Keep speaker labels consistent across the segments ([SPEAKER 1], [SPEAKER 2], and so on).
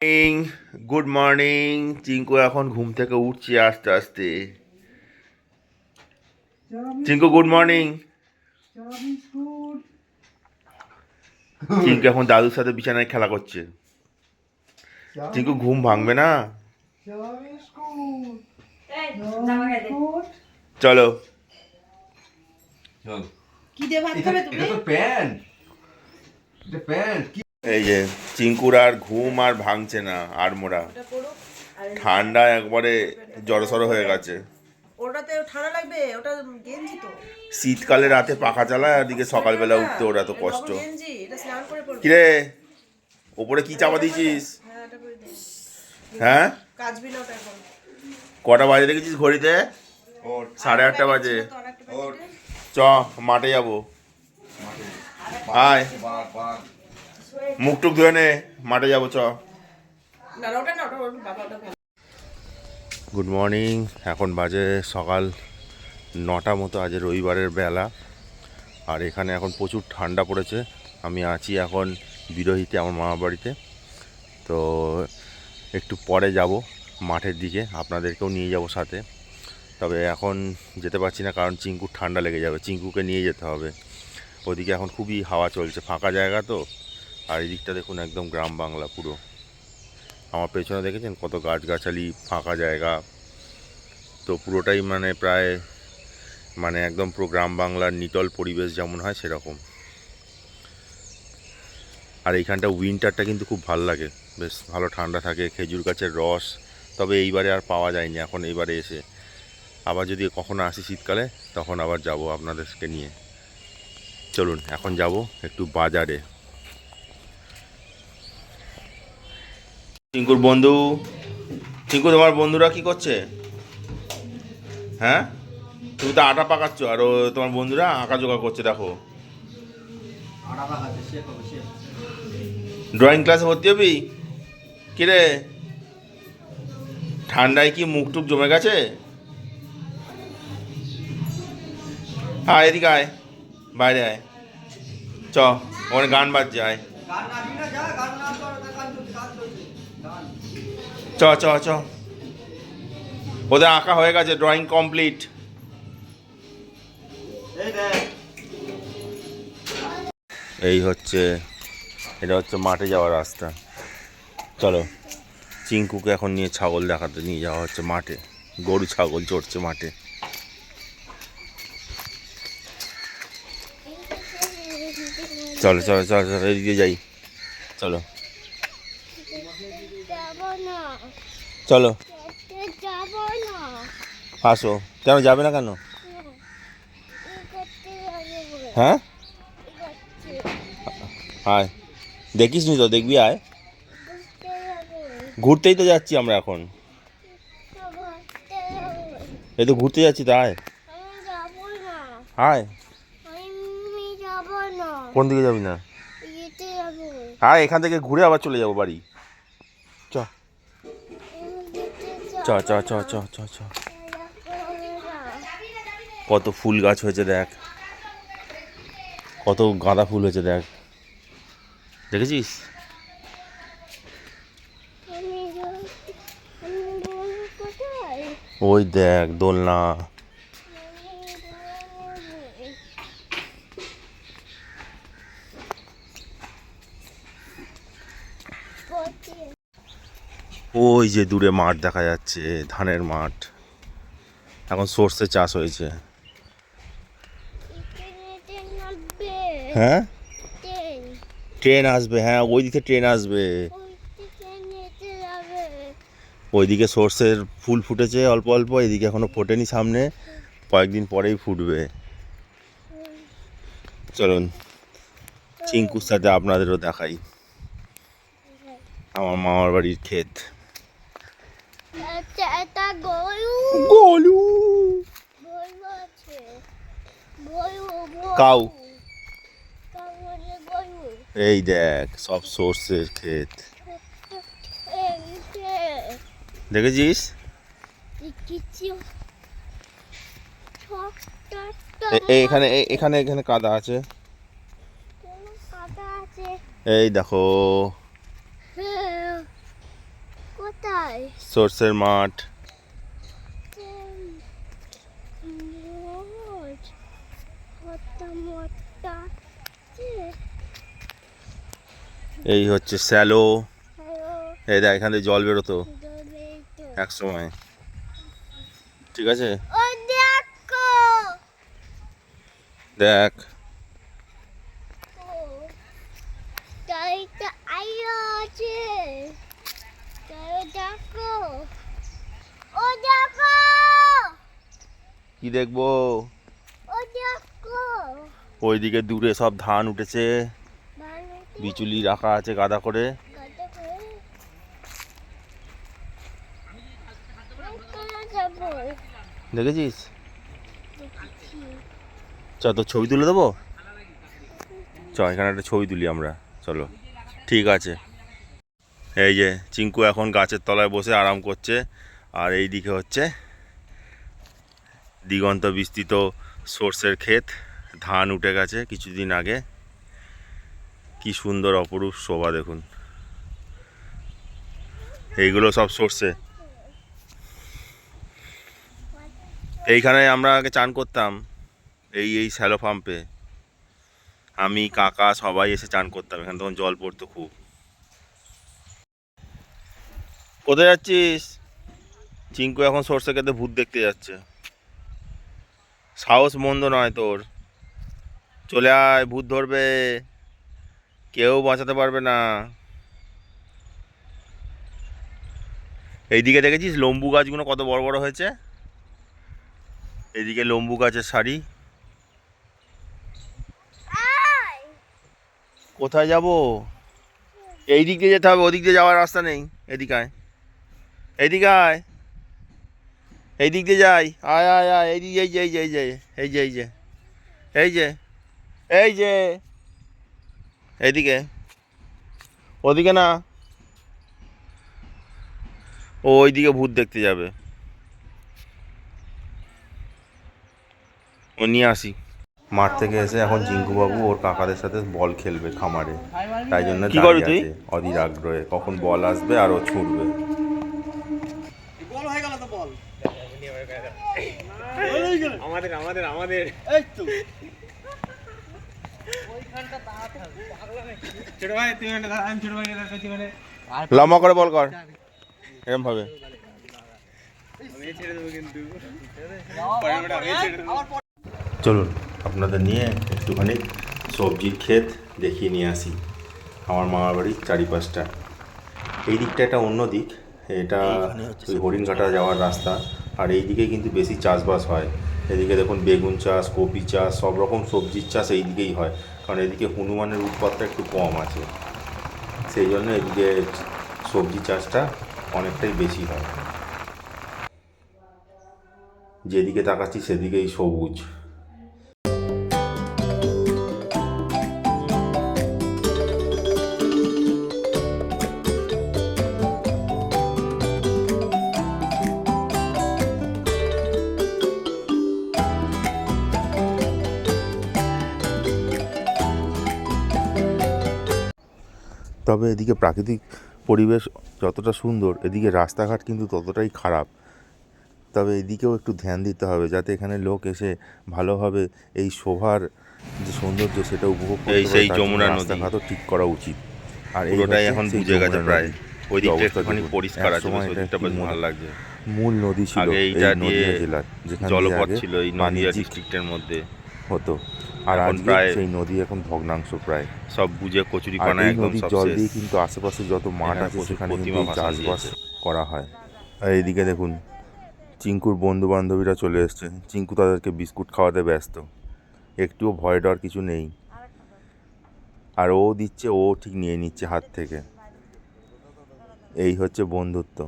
[SPEAKER 1] Morning, good morning. Chinku এখন ঘুম থেকে উঠছে আস্তে আস্তে। Chinku good morning. চিঙ্কু এখন দাদুর সাথে বিছানায় খেলা করছে। চিঙ্কু ঘুম ভাঙবে না। চলো এই যে চিঙ্কুর আর ঘুম আর ভাঙছে না, আর মোরা ঠান্ডা একবারে জড়সড় হয়ে গেছে।
[SPEAKER 2] ওটাতে ঠান্ডা লাগবে, ওটা গেঞ্জি তো।
[SPEAKER 1] শীতকালে রাতে পাখা চালায়, আর দিকে সকালবেলা উঠতে ওরা তো কষ্ট।
[SPEAKER 2] গেঞ্জি, এটা স্নান করে পরবে।
[SPEAKER 1] কিরে ওপরে কি চাপা দিয়েছিস?
[SPEAKER 2] হ্যাঁ, এটা করে দে।
[SPEAKER 1] হ্যাঁ,
[SPEAKER 2] কাচবি না ওটা এখন।
[SPEAKER 1] কটা বাজে দেখেছিস ঘড়িতে? 8:30 বাজে। চ মাঠে যাবো, আয় মুখ টুক ধুয়ে নে, মাঠে যাবো চ।
[SPEAKER 2] না না, ওটা না, ওটা বাবা ওটা।
[SPEAKER 1] Good morning. এখন বাজে সকাল 9টা মতো, আজ রবিবারের বেলা। আর এখানে এখন প্রচুর ঠান্ডা পড়েছে। আমি আছি এখন বিরোহিতে, আমার মামা বাড়িতে। তো একটু পরে যাব মাঠের দিকে, আপনাদেরকেও নিয়ে যাব সাথে। তবে এখন যেতে পারছি না, কারণ চিঙ্কুর ঠান্ডা লেগে যাবে, চিঙ্কুকে নিয়ে যেতে হবে। ওদিকে এখন খুবই হাওয়া চলছে, ফাঁকা জায়গা তো। আর এই দিকটা দেখুন, একদম গ্রাম বাংলা পুরো। আমার পেছনে দেখেছেন কত গাছগাছালি, ফাঁকা জায়গা। তো পুরোটাই প্রায় একদম পুরো গ্রাম বাংলার নিটল পরিবেশ যেমন হয় সেরকম। আর এইখানটা উইন্টারটা কিন্তু খুব ভালো লাগে, বেশ ভালো ঠান্ডা থাকে, খেজুর গাছের রস। তবে এইবারে আর পাওয়া যায়নি, এখন এইবারে এসে আবার যদি কখনো আসি শীতকালে, তখন আবার যাব আপনাদেরকে নিয়ে। চলুন এখন যাব একটু বাজারে। চিঙ্কুর বন্ধু, চিঙ্কু তোমার বন্ধুরা কি করছে? হ্যাঁ, তুমি তো আটা পাকাচ্ছ, আর তোমার বন্ধুরা আঁকা জোগা করছে। দেখো, ড্রয়িং ক্লাসে ভর্তি হবি? কিরে ঠান্ডায় কি মুখ টুক জমে গেছে? আয় এদিকে আয়, বাইরে আয়, চ ওখানে গান বাজছে, আয় চ চ চ। ওদের আঁকা হয়ে গেছে, ড্রয়িং কমপ্লিট। এই হচ্ছে, এটা হচ্ছে মাঠে যাওয়ার রাস্তা। চলো, চিঙ্কুকে এখন নিয়ে ছাগল দেখাতে নিয়ে যাওয়া হচ্ছে মাঠে। গরু ছাগল চড়ছে মাঠে। চলো চলো চলো চলো, এদিকে যাই, চলো চলো আসো। কেন যাবে না কেন? হ্যাঁ, আয়, দেখিস নি তো, দেখবি, আয়। ঘুরতেই তো যাচ্ছি আমরা এখন, এই তো ঘুরতে যাচ্ছি, তো আয় আয়। কোন দিকে যাবি না? আয়, এখান থেকে ঘুরে আবার চলে যাবো বাড়ি। চ চ চ চ চ চ চ। কত ফুল গাছ হয়েছে দেখ, কত গাঁদা ফুল হয়েছে দেখ, দেখেছিস? ওই দেখ দোলনা। ওই যে দূরে মাঠ দেখা যাচ্ছে, ধানের মাঠ। এখন সর্ষে চাষ হয়েছে। হ্যাঁ, ট্রেন আসবে, হ্যাঁ ওই দিকে ট্রেন আসবে। ওইদিকে সর্ষের ফুল ফুটেছে অল্প অল্প, এদিকে এখনো ফোটেনি, সামনে কয়েকদিন পরেই ফুটবে। চলুন চিঙ্কুর সাথে আপনাদেরও দেখাই আমার মামার বাড়ির ক্ষেত। গলু কাউ, এই দেখ সব সর্ষের ক্ষেত, দেখেছিস? এখানে এখানে এখানে কাদা আছে, এই দেখো।
[SPEAKER 3] কোথায়
[SPEAKER 1] সর্ষের মাঠ।
[SPEAKER 3] রোজ মোটা মোটা
[SPEAKER 1] এই হচ্ছে স্যালো।
[SPEAKER 3] হ্যালো
[SPEAKER 1] এই দেখ এখান থেকে জল বেরোতো
[SPEAKER 3] দলে তো
[SPEAKER 1] এক সময়, ঠিক আছে?
[SPEAKER 3] ও দেখো
[SPEAKER 1] দেখ
[SPEAKER 3] ও তাইটা আইলো আছে তাই দেখো ও দেখো
[SPEAKER 1] কি দেখবো?
[SPEAKER 3] ও দেখো
[SPEAKER 1] ওইদিকে দূরে সব ধান উঠেছে,
[SPEAKER 3] বানুটি
[SPEAKER 1] বিচুলি রাখা আছে গাদা করে।
[SPEAKER 3] কত করে কোন যাবো
[SPEAKER 1] দেখেছিস?
[SPEAKER 3] দেখছি
[SPEAKER 1] চ তোর ছবি তুলে দেবো, চ এখানে একটা ছবি তুলি আমরা, চলো। ঠিক আছে। এই যে চিঙ্কু এখন গাছের তলায় বসে আরাম করছে, আর এই দিকে হচ্ছে দিগন্ত বিস্তৃত সর্ষের ক্ষেত, ধান উঠে গেছে কিছুদিন আগে। কি সুন্দর অপরূপ শোভা দেখুন, এইগুলো সব সর্ষে। এইখানে আমরা আগে চান করতাম, এই শ্যালো পাম্পে আমি কাকা সবাই এসে চান করতাম, এখানে তখন জল পড়তো খুব। কোথায় যাচ্ছিস? চিঙ্কু এখন সর্ষে খেতে ভূত দেখতে যাচ্ছে। সাহস মন্দ নয় তোর, চলে আয়, ভূত ধরবে, কেউ বাঁচাতে পারবে না। এইদিকে দেখেছিস লম্বু গাছগুলো কত বড় বড় হয়েছে? এইদিকে লম্বু গাছের সারি।
[SPEAKER 3] আই
[SPEAKER 1] কোথায় যাব? এই দিক দিয়ে যেতে হবে, ওদিক দিয়ে যাওয়ার রাস্তা নেই। এদিকে আয়, এইদিকে আয়, এই দিক দিয়ে যাই, আয় আয় আয়, এই যে এই যে এই যে এই যে এই যে এই যে এই যে এইদিকে, ওদিকে না, ও ওইদিকে ভূত দেখতে যাবে, ও নিয়ে আসি। মাঠ থেকে এসে এখন জিঙ্কু বাবু ওর কাকাদের সাথে বল খেলবে খামারে, তাই জন্য
[SPEAKER 2] কি করবি তুই?
[SPEAKER 1] অধীর আগ্রহে কখন বল আসবে আর ও ছুটবে।
[SPEAKER 4] বল হয়ে গেল তো বল আমাদের আমাদের আমাদের এই তো ওইখানটা দাঁড়াতে হবে পাগলা নাকি ছোট ভাই তুই মানে আমি ছোট ভাই কাছে মানে
[SPEAKER 1] লম্বা করে বল কর এরকম ভাবে।
[SPEAKER 4] আমি ছেড়ে দেব কিন্তু পরে বড় আমি ছেড়ে দেব।
[SPEAKER 1] চলুন আপনাদের নিয়ে একটুখানি সবজির ক্ষেত দেখিয়ে নিয়ে আসি আমার মামার বাড়ির চারিপাশটা। এই দিকটা একটা অন্য দিক, এটা ওই হরিণঘাটা যাওয়ার রাস্তা, আর এই দিকে কিন্তু বেশি চাষবাস হয়। এদিকে দেখুন বেগুন চাষ, কপি চাষ, সব রকম সবজির চাষ এই দিকেই হয়, কারণ এদিকে হনুমানের উৎপাতটা একটু কম আছে, সেই জন্য এদিকে সবজি চাষটা অনেকটাই বেশি হয়। যেদিকে তাকাচ্ছি সেদিকেই সবুজ। তবে এদিকে প্রাকৃতিক পরিবেশ যতটা সুন্দর, এদিকে রাস্তাঘাট কিন্তু ততটাই খারাপ। তবে এদিকেও একটু ধ্যান দিতে হবে যাতে এখানে লোক এসে ভালোভাবে এই শোভার যে সৌন্দর্য সেটা উপভোগ করতে পারে। সেই যমুনা নদী রাস্তাঘাটও ঠিক করা উচিত। আর পুরোটাই এখন বুঝে গেছে প্রায়, ওই দিকটা একটুখানি পরিষ্কার আছে, ওইটা বেশ ভালো লাগছে। মূল নদী ছিল এই নদীয়া জেলার, যেখানে জলপথ ছিল এই নদীয়া ডিস্ট্রিক্টের মধ্যে হতো, আর আজকে সেই নদী এখন ভগ্নাংশ প্রায়, সব বুঝে কচুরিপানা একদম সব জল দিয়ে কিন্তু আশেপাশে যত মাঠ আছে সেখানে কিন্তু চাষবাস করা হয়। আর এইদিকে দেখুন চিঙ্কুর বন্ধু বান্ধবীরা চলে এসছে, চিঙ্কু তাদেরকে বিস্কুট খাওয়াতে ব্যস্ত, একটুও ভয় ডর কিছু নেই, আর ও দিচ্ছে, ও ঠিক নিয়ে নিচ্ছে হাত থেকে। এই হচ্ছে বন্ধুত্ব।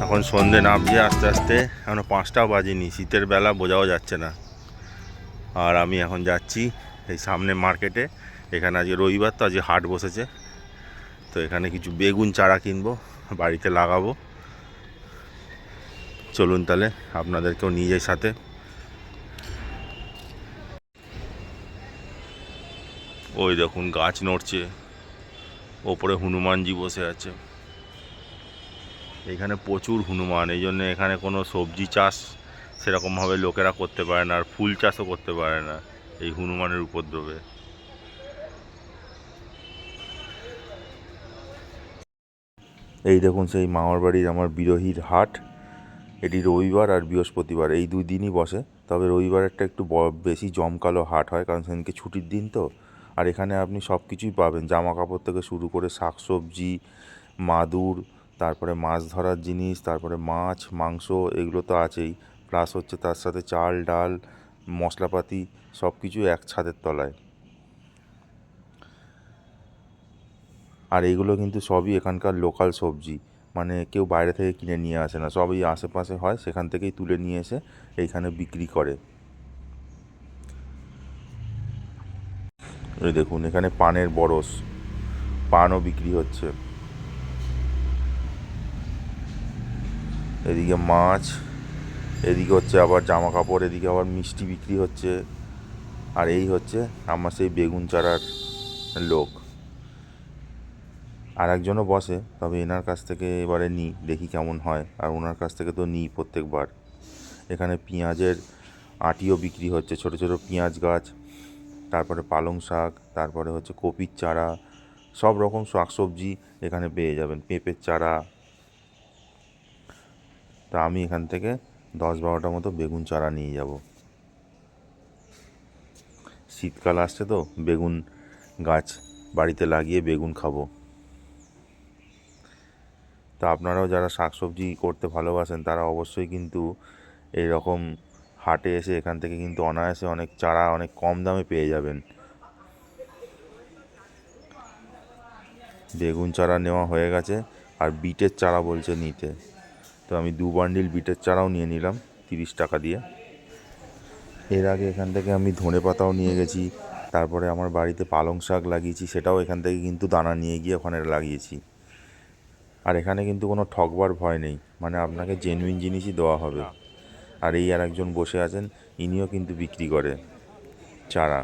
[SPEAKER 1] এখন সন্ধে নামছে আস্তে আস্তে, এখনও 5টাও বাজেনি, শীতের বেলা বোঝাও যাচ্ছে না। আর আমি এখন যাচ্ছি এই সামনে মার্কেটে, এখানে আজকে রবিবার তো আজকে হাট বসেছে, তো এখানে কিছু বেগুন চারা কিনবো, বাড়িতে লাগাবো। চলুন তাহলে আপনাদেরকেও নিয়ে যাই সাথে। ওই দেখুন গাছ নড়ছে, ওপরে হনুমানজি বসে আছে। এখানে প্রচুর হনুমান, এই জন্য এখানে কোনো সবজি চাষ সেরকমভাবে লোকেরা করতে পারে না, আর ফুল চাষও করতে পারে না এই হনুমানের উপদ্রবে। এই দেখুন সেই মামার বাড়ির আমার বিরোহীর হাট। এটি রবিবার আর বৃহস্পতিবার এই 2 দিনই বসে, তবে রবিবারেরটা একটু বেশি জমকালো হাট হয়, কারণ সেদিনকে ছুটির দিন তো। আর এখানে আপনি সব কিছুই পাবেন, জামা কাপড় থেকে শুরু করে শাকসবজি, মাদুর, তারপরে মাছ ধরার জিনিস, তারপরে মাছ মাংস, এগুলো তো আছেই, প্লাস হচ্ছে তার সাথে চাল ডাল মশলাপাতি সব কিছু এক ছাদের তলায়। আর এইগুলো কিন্তু সবই এখানকার লোকাল সবজি, মানে কেউ বাইরে থেকে কিনে নিয়ে আসে না, সবই আশেপাশে হয়, সেখান থেকেই তুলে নিয়ে এসে এইখানে বিক্রি করে। এই দেখুন এখানে পানের বরস, পানও বিক্রি হচ্ছে। এদিকে মাছ, এদিকে হচ্ছে আবার জামা কাপড়, এদিকে আবার মিষ্টি বিক্রি হচ্ছে। আর এই হচ্ছে আমার সেই বেগুন চারার লোক। আর একজনও বসে, তবে এনার কাছ থেকে এবারে নিই, দেখি কেমন হয়। আর ওনার কাছ থেকে তো নিই প্রত্যেকবার। এখানে পেঁয়াজের আটিও বিক্রি হচ্ছে, ছোট ছোট পেঁয়াজ গাছ, তারপরে পালং শাক, তারপরে হচ্ছে কপির চারা, সব রকম শাকসবজি এখানে পেয়ে যাবেন, পেঁপের চারা। তা আমি এখান থেকে 10-12টা মতো বেগুন চারা নিয়ে যাব। শীতকাল আসছে তো, বেগুন গাছ বাড়িতে লাগিয়ে বেগুন খাবো। তা আপনারাও যারা শাকসবজি করতে ভালোবাসেন তারা অবশ্যই কিন্তু এইরকম হাটে এসে এখান থেকে কিন্তু অনায়াসে অনেক চারা অনেক কম দামে পেয়ে যাবেন। বেগুন চারা নেওয়া হয়ে গেছে, আর বিটের চারা বলছে নিতে, তো আমি 2 বান্ডিল বিটের চারাও নিয়ে নিলাম 30 টাকা দিয়ে। এর আগে এখান থেকে আমি ধনেপাতাও নিয়ে গেছি, তারপরে আমার বাড়িতে পালং শাক লাগিয়েছি, সেটাও এখান থেকে কিন্তু দানা নিয়ে গিয়ে ওখানে লাগিয়েছি। আর এখানে কিন্তু কোনো ঠকবার ভয় নেই, মানে আপনাকে জেনুইন জিনিসই দেওয়া হবে। আর এই আর একজন বসে আছেন, ইনিও কিন্তু বিক্রি করে চারা।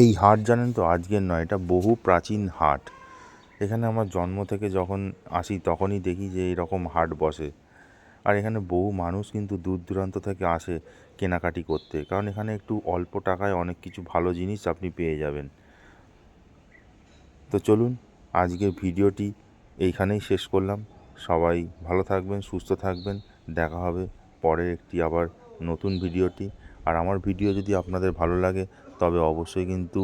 [SPEAKER 1] এই হাট জানেন তো আজকের নয়, এটা বহু প্রাচীন হাট। এখানে আমার জন্ম থেকে যখন আসি তখনই দেখি যে এরকম হাট বসে। আর এখানে বহু মানুষ কিন্তু দূর দূরান্ত থেকে আসে কেনাকাটি করতে, কারণ এখানে একটু অল্প টাকায় অনেক কিছু ভালো জিনিস আপনি পেয়ে যাবেন। তো চলুন আজকের ভিডিওটি এইখানেই শেষ করলাম। সবাই ভালো থাকবেন, সুস্থ থাকবেন, দেখা হবে পরের একটি আবার নতুন ভিডিওটি। আর আমার ভিডিও যদি আপনাদের ভালো লাগে তবে অবশ্যই কিন্তু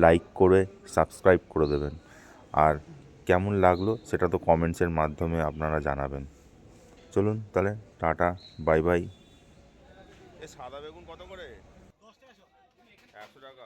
[SPEAKER 1] লাইক করে সাবস্ক্রাইব করে দেবেন। আর কেমন লাগলো সেটা তো কমেন্টসের মাধ্যমে আপনারা জানাবেন। চলুন তাহলে, টাটা, বাই বাই। সাদা বেগুন কত করে? 100 টাকা।